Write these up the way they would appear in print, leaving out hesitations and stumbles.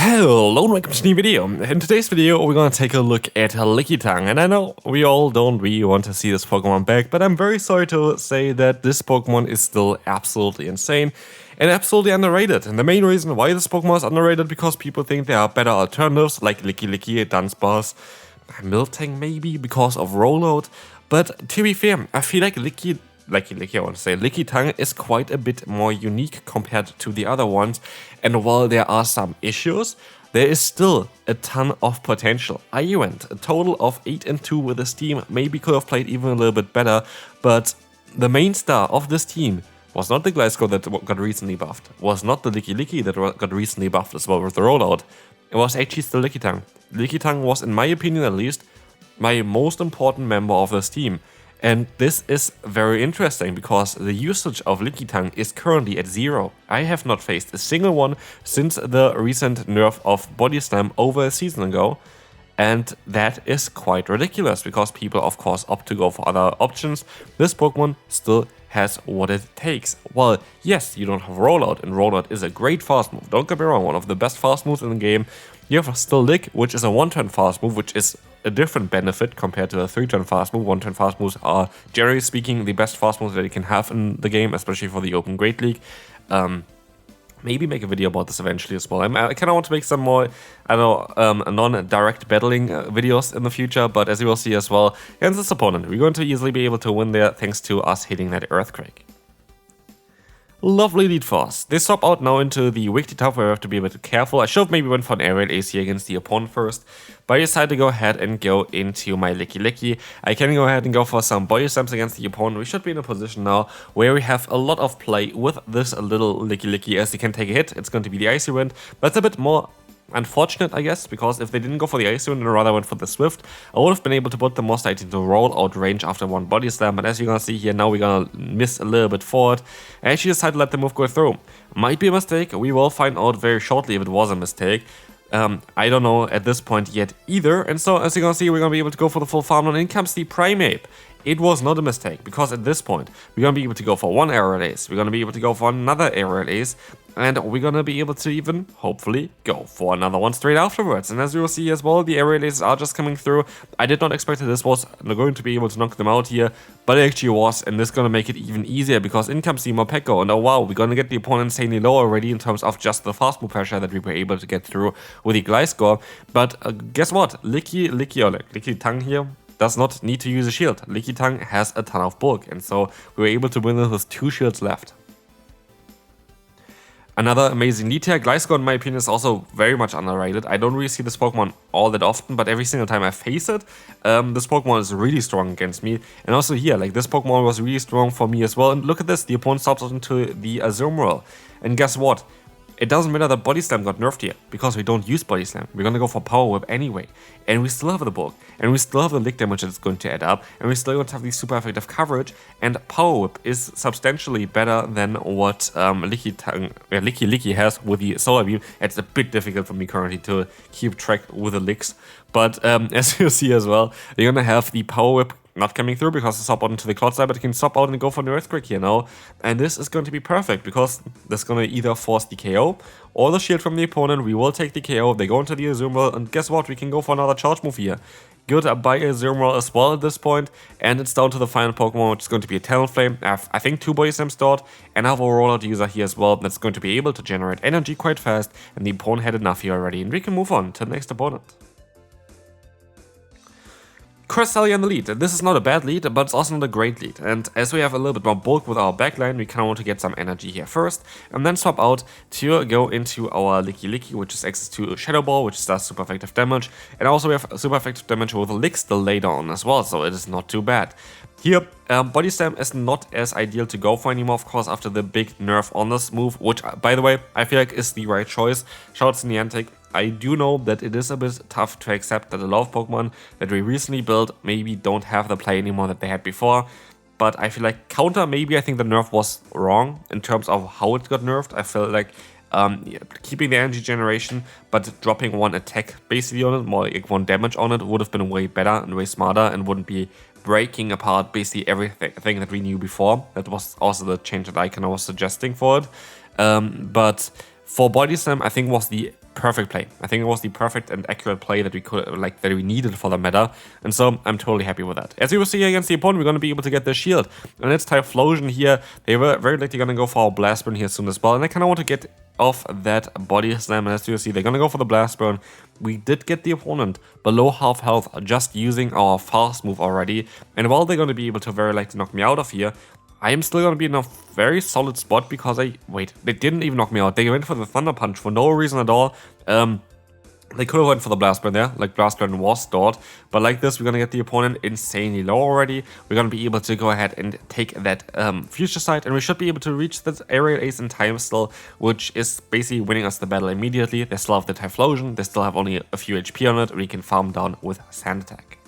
Hello and welcome to a new video. In today's video we're gonna take a look at Lickitung, and I know we all don't really want to see this Pokemon back, but I'm very sorry to say that this Pokemon is still absolutely insane and absolutely underrated. And the main reason why this Pokemon is underrated because people think there are better alternatives like Licky, Dunsparce, Miltank maybe because of rollout. But to be fair, I feel like Lickitung is quite a bit more unique compared to the other ones, and while there are some issues, there is still a ton of potential. I went a total of 8-2 with this team, maybe could have played even a little bit better, but the main star of this team was not the Gliscor that got recently buffed, was not the Licky that got recently buffed as well with the rollout. It was actually still Lickitung. Lickitung was, in my opinion at least, my most important member of this team. And this is very interesting because the usage of Lickitung is currently at 0. I have not faced a single one since the recent nerf of Body Slam over a season ago. And that is quite ridiculous because people of course opt to go for other options. This Pokemon still has what it takes. Well, yes, you don't have Rollout, and Rollout is a great fast move. Don't get me wrong, one of the best fast moves in the game. You have still Lick, which is a 1-turn fast move, which is a different benefit compared to a 3-turn fast move. 1-turn fast moves are, generally speaking, the best fast moves that you can have in the game, especially for the Open Great League. Maybe make a video about this eventually as well. I kind of want to make some more, non-direct battling videos in the future, but as you will see as well, against this opponent, we're going to easily be able to win there thanks to us hitting that Earthquake. Lovely lead force. They swap out now into the Wicked Tough where I have to be a bit careful. I should have maybe went for an Aerial AC against the opponent first, but I decided to go ahead and go into my Licky. I can go ahead and go for some Body Slams against the opponent. We should be in a position now where we have a lot of play with this little Licky as he can take a hit. It's going to be the Icy Wind. That's a bit more unfortunate, I guess, because if they didn't go for the Icy Wind and rather went for the Swift, I would have been able to put them more slightly into roll-out range after one Body Slam, but as you're gonna see here, now we're gonna miss a little bit forward. I actually decided to let the move go through. Might be a mistake, we will find out very shortly if it was a mistake. I don't know at this point yet either, and so as you're gonna see, we're gonna be able to go for the full farm, and in comes the Primeape. It was not a mistake, because at this point, we're gonna be able to go for one Aerial Ace, we're gonna be able to go for another Aerial Ace, and we're gonna be able to even, hopefully, go for another one straight afterwards. And as you will see as well, the Aerial Aces are just coming through. I did not expect that this was going to be able to knock them out here, but it actually was, and this is gonna make it even easier, because in comes the Morpeko, and oh wow, we're gonna get the opponent insanely low already in terms of just the fast move pressure that we were able to get through with the Gliscor. But guess what? Lickitung here does not need to use a shield. Lickitung has a ton of bulk, and so we were able to win this with 2 shields left. Another amazing lead here. Gliscor, in my opinion, is also very much underrated. I don't really see this Pokemon all that often, but every single time I face it, this Pokemon is really strong against me. And also here, like, this Pokemon was really strong for me as well. And look at this, the opponent stops into the Azumarill. And guess what? It doesn't matter that Body Slam got nerfed here, because we don't use Body Slam. We're gonna go for Power Whip anyway. And we still have the bulk, and we still have the lick damage that's going to add up, and we still going to have the super effective coverage, and Power Whip is substantially better than what Licky has with the Solar Beam. It's a bit difficult for me currently to keep track with the licks, but as you see as well, you're gonna have the Power Whip not coming through because it's swap out into the Cloud Side, but you can swap out and go for the Earthquake here now. And this is going to be perfect because this is going to either force the KO or the shield from the opponent. We will take the KO, they go into the Azumarill, and guess what? We can go for another charge move here. Good by Azumarill as well at this point, and it's down to the final Pokemon, which is going to be a Talonflame. I have, I think, 2 Body Slams stored, and I have a Rollout user here as well that's going to be able to generate energy quite fast, and the opponent had enough here already, and we can move on to the next opponent. Cristian on the lead. This is not a bad lead, but it's also not a great lead. And as we have a little bit more bulk with our backline, we kind of want to get some energy here first, and then swap out to go into our Licky, which is access to Shadow Ball, which does super effective damage. And also we have super effective damage with a Lick still later on as well, so it is not too bad. Here, Body Slam is not as ideal to go for anymore, of course, after the big nerf on this move, which, by the way, I feel like is the right choice. Shoutouts to Niantic. I do know that it is a bit tough to accept that a lot of Pokemon that we recently built maybe don't have the play anymore that they had before, but I feel like counter, maybe I think the nerf was wrong in terms of how it got nerfed. I feel like keeping the energy generation, but dropping one attack basically on it, more like 1 damage on it, would have been way better and way smarter and wouldn't be breaking apart basically everything that we knew before. That was also the change that I was suggesting for it. But for Body Slam, I think was the perfect play. I think it was the perfect and accurate play that we could that we needed for the meta, and so I'm totally happy with that. As you will see against the opponent, we're going to be able to get the shield, and it's Typhlosion here. They were very likely going to go for a Blast Burn here soon as well, and I kind of want to get off that Body Slam, and as you see, they're going to go for the Blast Burn. We did get the opponent below half health just using our fast move already, and while they're going to be able to very likely knock me out of here, I am still going to be in a very solid spot because wait, they didn't even knock me out. They went for the Thunder Punch for no reason at all. They could have went for the Blast Burn there, like Blast Burn was stored, but like this, we're going to get the opponent insanely low already. We're going to be able to go ahead and take that Future Sight, and we should be able to reach that Aerial Ace in time still, which is basically winning us the battle immediately. They still have the Typhlosion, they still have only a few HP on it, and we can farm down with Sand Attack.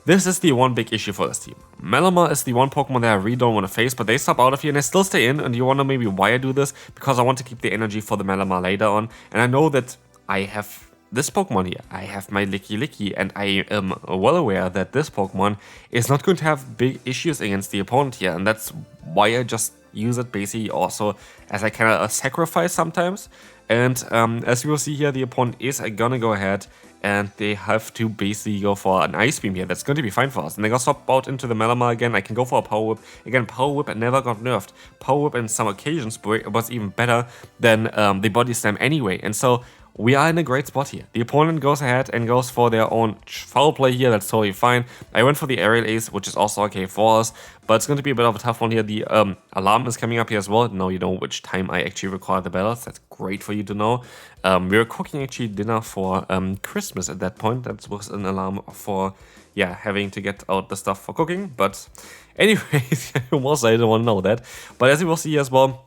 This is the one big issue for this team. Malamar is the one Pokemon that I really don't want to face, but they stop out of here and I still stay in, and you wonder maybe why I do this? Because I want to keep the energy for the Malamar later on, and I know that I have this Pokemon here. I have my Licky, and I am well aware that this Pokemon is not going to have big issues against the opponent here, and that's why I just use it basically also as a kind of a sacrifice sometimes. And as you will see here, the opponent is gonna go ahead and they have to basically go for an Ice Beam here. That's going to be fine for us. And they're gonna swap out into the Malamar again. I can go for a Power Whip. Again, Power Whip never got nerfed. Power Whip in some occasions was even better than the Body Slam anyway. And so we are in a great spot here. The opponent goes ahead and goes for their own foul play here. That's totally fine. I went for the Aerial Ace, which is also okay for us, but it's going to be a bit of a tough one here. The alarm is coming up here as well. Now you know which time I actually record the battles. That's great for you to know. We were cooking actually dinner for Christmas at that point. That was an alarm for, yeah, having to get out the stuff for cooking. But anyways, I don't want to know that. But as you will see as well,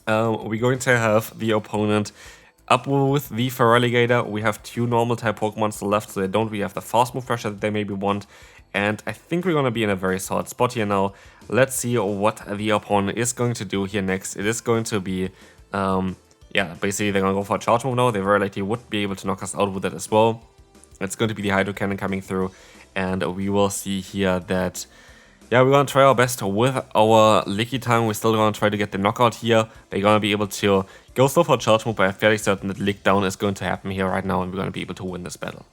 we're going to have the opponent up with the Feraligatr. We have two normal type Pokemon still left, so they don't really have the fast move pressure that they maybe want. And I think we're going to be in a very solid spot here now. Let's see what the opponent is going to do here next. It is going to be, yeah, basically they're going to go for a charge move now. They very likely would be able to knock us out with it as well. It's going to be the Hydro Cannon coming through. And we will see here that, yeah, we're going to try our best with our Lickitung. We're still going to try to get the knockout here. They're going to be able to go still for a charge move, but I'm fairly certain that Lick Down is going to happen here right now, and we're going to be able to win this battle.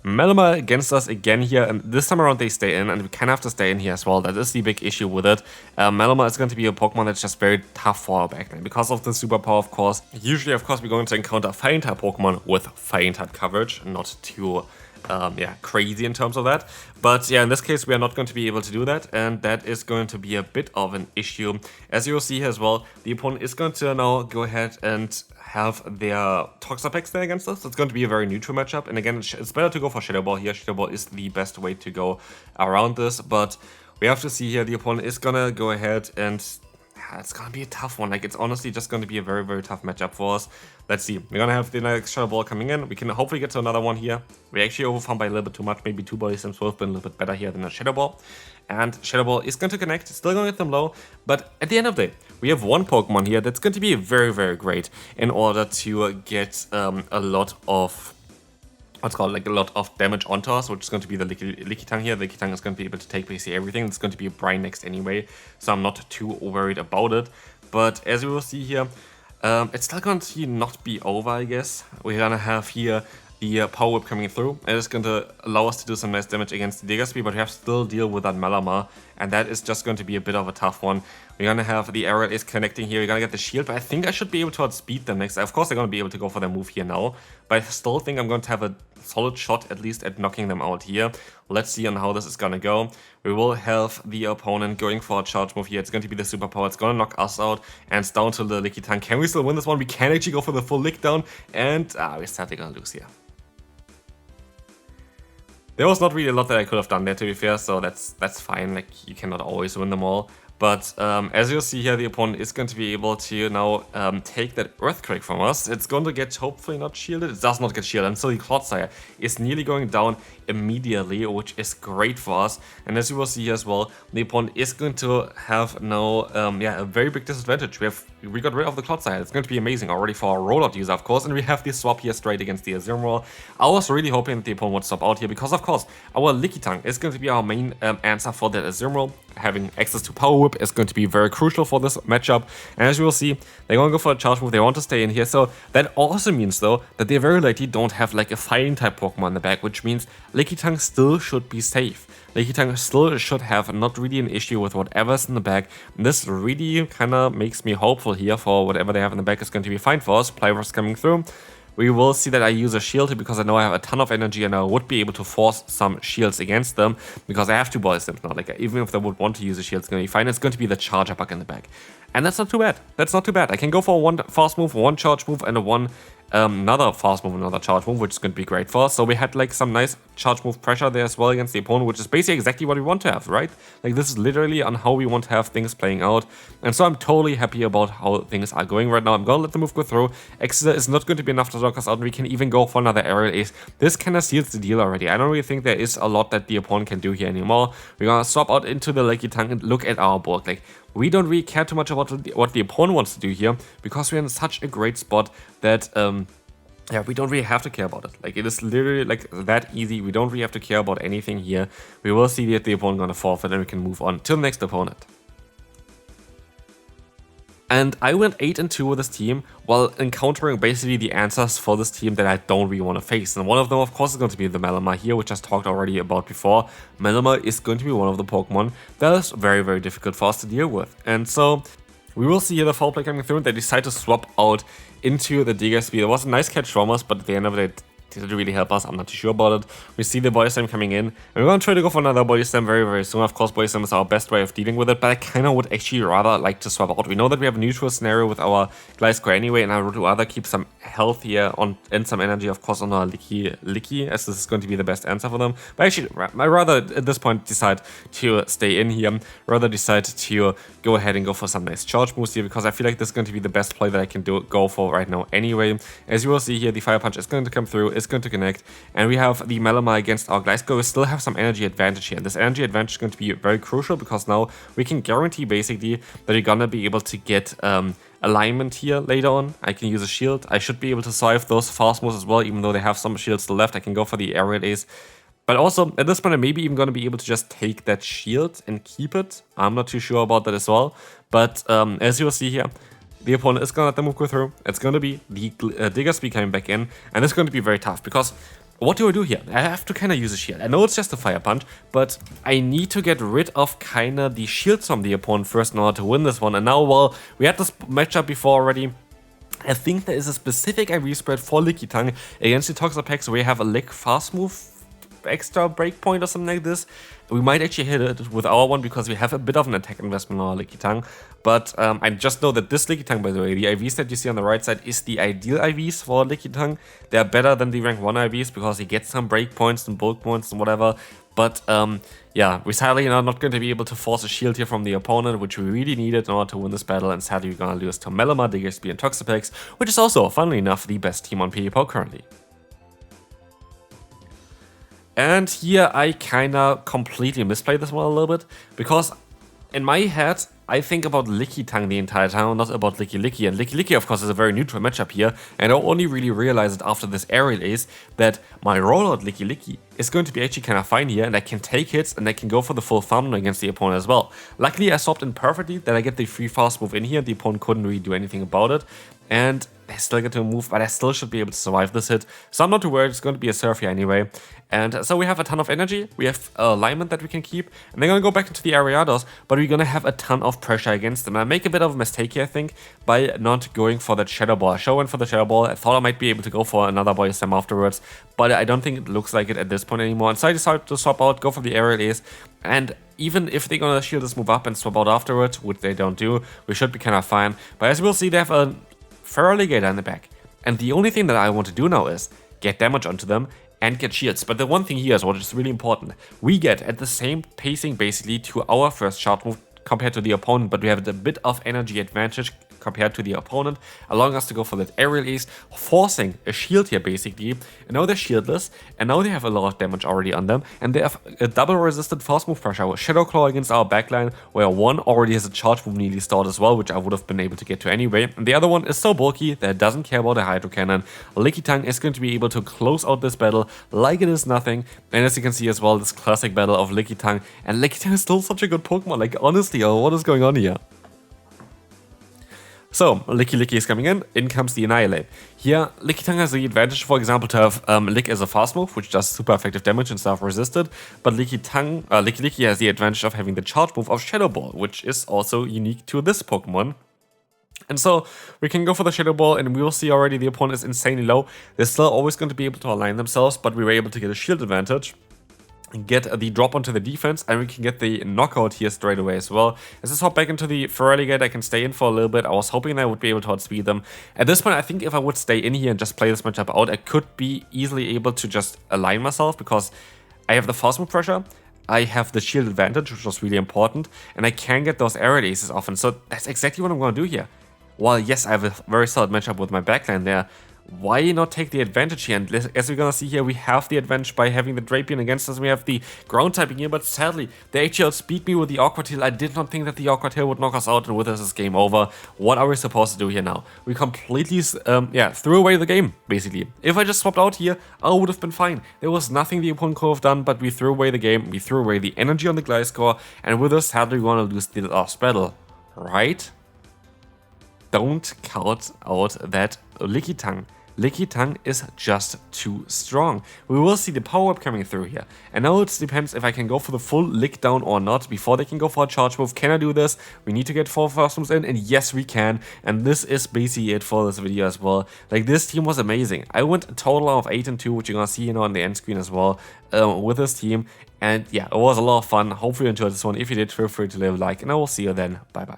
Malamar against us again here, and this time around they stay in, and we kind of have to stay in here as well. That is the big issue with it. Malamar is going to be a Pokemon that's just very tough for our backline because of the superpower, of course. Usually, of course, we're going to encounter Fire-type Pokemon with Fire-type coverage, not too yeah, crazy in terms of that. But yeah, in this case, we are not going to be able to do that, and that is going to be a bit of an issue. As you will see here as well, the opponent is going to now go ahead and have their Toxapex there against us. It's going to be a very neutral matchup, and again, it's better to go for Shadow Ball here. Shadow Ball is the best way to go around this, but we have to see here, the opponent is gonna go ahead and it's gonna be a tough one. Like, it's honestly just going to be a very, very tough matchup for us. Let's see. We're gonna have the next Shadow Ball coming in. We can hopefully get to another one here. We actually overfarmed by a little bit too much. Maybe two Body Slams would have been a little bit better here than a Shadow Ball. And Shadow Ball is going to connect. Still going to get them low. But at the end of the day, we have one Pokemon here that's going to be very, very great in order to get a lot of, what's called, like a lot of damage onto us, which is going to be the Lickitung here. The Lickitung is going to be able to take basically everything. It's going to be a Brine next anyway, so I'm not too worried about it. But as we will see here, it's still going to not be over, I guess. We're going to have here the Power Whip coming through, and it's going to allow us to do some nice damage against the Diggersby, but we have to still deal with that Malamar, and that is just going to be a bit of a tough one. We're going to have the Aerial Ace connecting here. We're going to get the shield, but I think I should be able to outspeed them next. Of course, they're going to be able to go for their move here now, but I still think I'm going to have a solid shot at least at knocking them out here. Let's see on how this is going to go. We will have the opponent going for a charge move here. It's going to be the superpower. It's going to knock us out, and it's down to the Lickitung. Can we still win this one? We can actually go for the full lick down, and we're sadly going to lose here. There was not really a lot that I could have done there, to be fair, so that's fine. Like, you cannot always win them all. But as you'll see here, the opponent is going to be able to now take that Earthquake from us. It's going to get hopefully not shielded. It does not get shielded, and so the Clodsire is nearly going down immediately, which is great for us. And as you will see as well, the opponent is going to have now, a very big disadvantage. We got rid of the Cloud Side. It's going to be amazing already for our rollout user, of course. And we have the swap here straight against the Azumarill. I was really hoping that the opponent would swap out here because, of course, our Lickitung is going to be our main answer for that Azumarill. Having access to Power Whip is going to be very crucial for this matchup. And as you will see, they're going to go for a charge move. They want to stay in here. So that also means, though, that they very likely don't have like a fighting type Pokemon in the back, which means Lickitung still should be safe. Lickitung still should have not really an issue with whatever's in the back. And this really kind of makes me hopeful here for whatever they have in the back is going to be fine for us. Plywood's coming through. We will see that I use a shield here because I know I have a ton of energy and I would be able to force some shields against them because I have two Body Slams now. Like, even if they would want to use a shield, it's going to be fine. It's going to be the Charger bug in the back. And that's not too bad. That's not too bad. I can go for one fast move, one charge move, and another fast move, another charge move, which is going to be great for us. So we had like some nice charge move pressure there as well against the opponent, which is basically exactly what we want to have, right? Like, this is literally on how we want to have things playing out. And so I'm totally happy about how things are going right now. I'm going to let the move go through. XL is not going to be enough to knock us out, and we can even go for another aerial ace. This kind of seals the deal already. I don't really think there is a lot that the opponent can do here anymore. We're going to swap out into the Lickitung and look at our board. Like, we don't really care too much about what the opponent wants to do here because we're in such a great spot that, we don't really have to care about it. Like, it is literally like that easy. We don't really have to care about anything here. We will see that the opponent gonna forfeit and we can move on to the next opponent. And I went 8-2 with this team while encountering basically the answers for this team that I don't really want to face. And one of them, of course, is going to be the Malamar here, which I talked already about before. Malamar is going to be one of the Pokemon that is very, very difficult for us to deal with. And so we will see here the foul play coming through, and they decide to swap out into the Diggersby. There was a nice catch from us, but at the end of it, didn't really help us. I'm not too sure about it. We see the Body Slam coming in, and we're going to try to go for another Body Slam very, very soon. Of course, Body Slam is our best way of dealing with it, but I kind of would actually rather like to swap out. We know that we have a neutral scenario with our Gliscor anyway, and I would rather keep some health here and some energy, of course, on our Licky, as this is going to be the best answer for them. But actually, I rather at this point decide to stay in here, rather decide to go ahead and go for some nice charge moves here, because I feel like this is going to be the best play that I can go for right now anyway. As you will see here, the Fire Punch is going to come through, is going to connect, and we have the Malamar against our Gliscor. We still have some energy advantage here. This energy advantage is going to be very crucial because now we can guarantee basically that we're gonna be able to get alignment here later on. I can use a shield. I should be able to survive those fast moves as well, even though they have some shields still left. I can go for the aerial ace. But also, at this point, I'm maybe even going to be able to just take that shield and keep it. I'm not too sure about that as well. But as you will see here, the opponent is going to let the move go through. It's going to be the Diggersby coming back in. And it's going to be very tough because what do I do here? I have to kind of use a shield. I know it's just a Fire Punch, but I need to get rid of kind of the shields from the opponent first in order to win this one. And now, well, we had this matchup before already. I think there is a specific IV spread for Lickitung against the Toxapex where we have a Lick fast move extra breakpoint or something like this. We might actually hit it with our one because we have a bit of an attack investment on our Lickitung. But I just know that this Lickitung, by the way, the IVs that you see on the right side is the ideal IVs for Lickitung. They are better than the rank 1 IVs because he gets some breakpoints and bulk points and whatever. But yeah, we sadly are not going to be able to force a shield here from the opponent, which we really needed in order to win this battle. And sadly, we're going to lose to Malamar, Diggersby, and Toxapex, which is also, funnily enough, the best team on PvPower currently. And here I kinda completely misplayed this one a little bit, because in my head I think about Lickitung the entire time, not about Licky. And Licky, of course, is a very neutral matchup here, and I only really realized after this aerial ace that my rollout Licky is going to be actually kind of fine here, and I can take hits and I can go for the full thumbnail against the opponent as well. Luckily, I swapped in perfectly that I get the free fast move in here. The opponent couldn't really do anything about it, and I still get to move, but I still should be able to survive this hit. So I'm not too worried, it's going to be a surf here anyway. And so we have a ton of energy, we have alignment that we can keep, and they're going to go back into the Ariados, but we're going to have a ton of pressure against them. I make a bit of a mistake here, I think, by not going for that Shadow Ball. I should have went for the Shadow Ball. I thought I might be able to go for another Body Slam afterwards, but I don't think it looks like it at this point anymore. And so I decided to swap out, go for the Aerial Ace, and even if they're going to shield this move up and swap out afterwards, which they don't do, we should be kind of fine. But as we'll see, they have a Feraligatr in the back. And the only thing that I want to do now is get damage onto them and get shields. But the one thing here is what is really important. We get at the same pacing basically to our first shot move compared to the opponent, but we have a bit of energy advantage compared to the opponent, allowing us to go for that aerial ace, forcing a shield here basically. And now they're shieldless, and now they have a lot of damage already on them, and they have a double resisted fast move pressure with Shadow Claw against our backline, where one already has a charge move nearly stored as well, which I would have been able to get to anyway. And the other one is so bulky that it doesn't care about a Hydro Cannon. Lickitung is going to be able to close out this battle like it is nothing. And as you can see as well, this classic battle of Lickitung. And Lickitung is still such a good Pokemon, like honestly, what is going on here? So, Licky is coming in comes the Annihilate. Here, Lickitung has the advantage, for example, to have Lick as a fast move, which does super effective damage and stuff resisted, but Licky has the advantage of having the charge move of Shadow Ball, which is also unique to this Pokemon. And so, we can go for the Shadow Ball, and we will see already the opponent is insanely low. They're still always going to be able to align themselves, but we were able to get a shield advantage, get the drop onto the defense, and we can get the knockout here straight away as well. As I hop back into the Feraligatr, I can stay in for a little bit. I was hoping I would be able to outspeed them. At this point, I think if I would stay in here and just play this matchup out, I could be easily able to just align myself, because I have the fast move pressure, I have the shield advantage, which was really important, and I can get those aerial aces often. So that's exactly what I'm going to do here. While yes, I have a very solid matchup with my backline there, why not take the advantage here? And as we're gonna see here, we have the advantage by having the Drapion against us. We have the ground typing here, but sadly, they actually outspeed me with the Aqua Tail. I did not think that the Aqua Tail would knock us out, and with this is game over. What are we supposed to do here now? We completely, threw away the game, basically. If I just swapped out here, I would have been fine. There was nothing the opponent could have done, but we threw away the game. We threw away the energy on the Gliscor, and with this, sadly, we want to lose the last battle, right? Don't count out that Lickitung. Lickitung is just too strong. We will see the power up coming through here. And now it depends if I can go for the full lick down or not before they can go for a charge move. Can I do this? We need to get 4 fast moves in, and yes we can. And this is basically it for this video as well. Like, this team was amazing. I went a total of 8-2, which you're gonna see on the end screen as well, with this team. And yeah, it was a lot of fun. Hopefully you enjoyed this one. If you did, feel free to leave a like, and I will see you then. Bye bye.